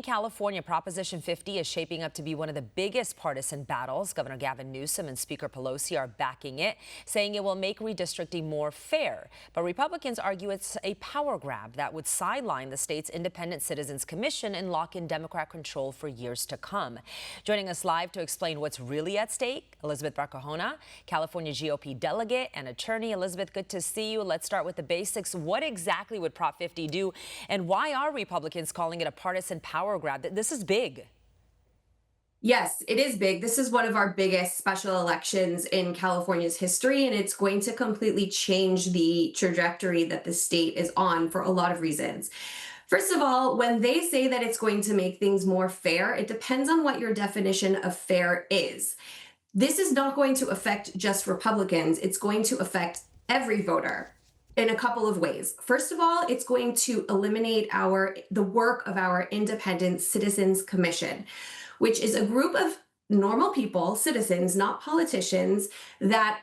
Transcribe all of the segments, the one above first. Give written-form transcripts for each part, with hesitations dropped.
in California, Proposition 50 is shaping up to be one of the biggest partisan battles. Governor Gavin Newsom and Speaker Pelosi are backing it, saying it will make redistricting more fair. But Republicans argue it's a power grab that would sideline the state's Independent Citizens Commission and lock in Democrat control for years to come. Joining us live to explain what's really at stake, Elizabeth Barcohana, California GOP delegate and attorney. Elizabeth, good to see you. Let's start with the basics. What exactly would Prop 50 do, and why are Republicans calling it a partisan power grab? This is big. Yes, it is big. This is one of our biggest special elections in California's history, and it's going to completely change the trajectory that the state is on for a lot of reasons. First of all, when they say that it's going to make things more fair, it depends on what your definition of fair is. This is not going to affect just Republicans. It's going to affect every voter in a couple of ways. First of all, it's going to eliminate the work of our Independent Citizens Commission, which is a group of normal people, citizens, not politicians, that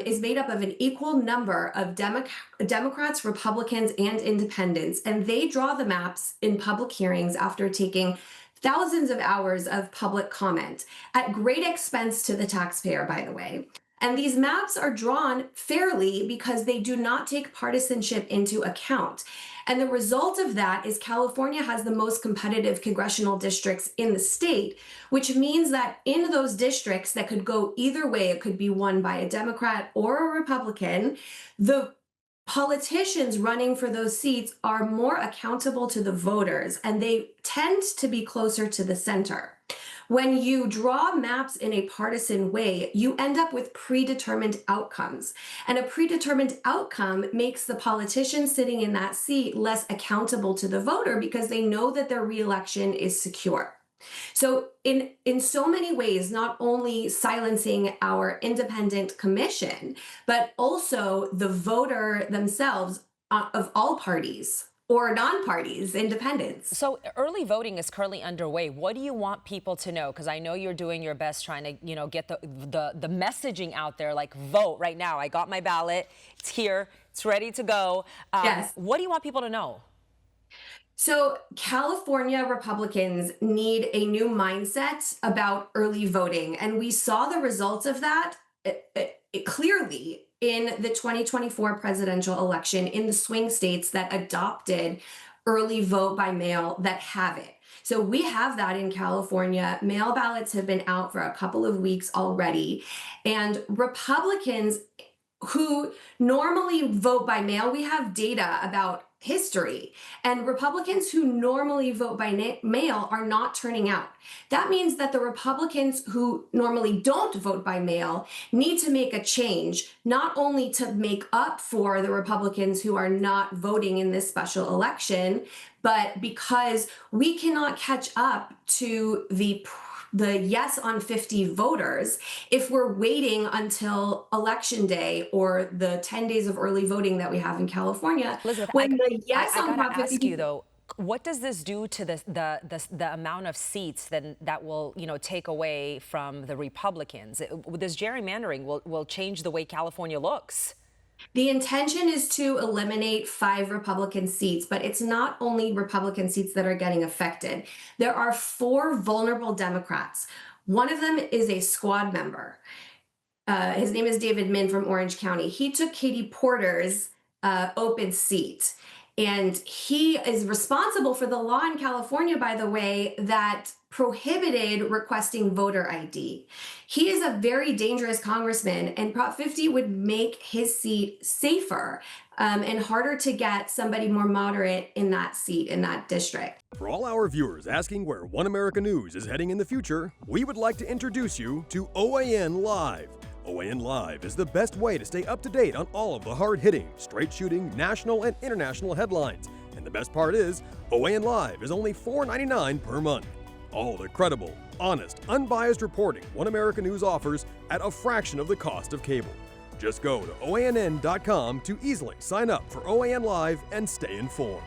is made up of an equal number of Democrats, Republicans, and independents. And they draw the maps in public hearings after taking thousands of hours of public comment at great expense to the taxpayer, by the way. And these maps are drawn fairly because they do not take partisanship into account. And the result of that is California has the most competitive congressional districts in the state, which means that in those districts that could go either way, it could be won by a Democrat or a Republican, the politicians running for those seats are more accountable to the voters, and they tend to be closer to the center. When you draw maps in a partisan way, you end up with predetermined outcomes. And a predetermined outcome makes the politician sitting in that seat less accountable to the voter because they know that their reelection is secure. So in so many ways, not only silencing our independent commission, but also the voter themselves of all parties or non-parties, independents. So early voting is currently underway. What do you want people to know? Because I know you're doing your best trying to, get the messaging out there, like vote right now. I got my ballot. It's here. It's ready to go. Yes. What do you want people to know? So California Republicans need a new mindset about early voting. And we saw the results of that clearly in the 2024 presidential election in the swing states that adopted early vote by mail that have it. So we have that in California. Mail ballots have been out for a couple of weeks already. And Republicans who normally vote by mail, we have data about history, and Republicans who normally vote by mail are not turning out. That means that the Republicans who normally don't vote by mail need to make a change, not only to make up for the Republicans who are not voting in this special election, but because we cannot catch up to the yes on 50 voters if we're waiting until election day or the 10 days of early voting that we have in California. Elizabeth, when I on gotta Prop 50, ask you though, what does this do to the amount of seats that will take away from the Republicans? This gerrymandering will change the way California looks. The intention is to eliminate 5 Republican seats, but it's not only Republican seats that are getting affected. There are 4 vulnerable Democrats. One of them is a squad member. His name is David Min from Orange County. He took Katie Porter's open seat. And he is responsible for the law in California, by the way, that prohibited requesting voter ID. He is a very dangerous congressman, and Prop 50 would make his seat safer and harder to get somebody more moderate in that seat, in that district. For all our viewers asking where One America News is heading in the future, we would like to introduce you to OAN Live. OAN Live is the best way to stay up to date on all of the hard-hitting, straight-shooting, national and international headlines. And the best part is, OAN Live is only $4.99 per month. All the credible, honest, unbiased reporting One America News offers at a fraction of the cost of cable. Just go to OANN.com to easily sign up for OAN Live and stay informed.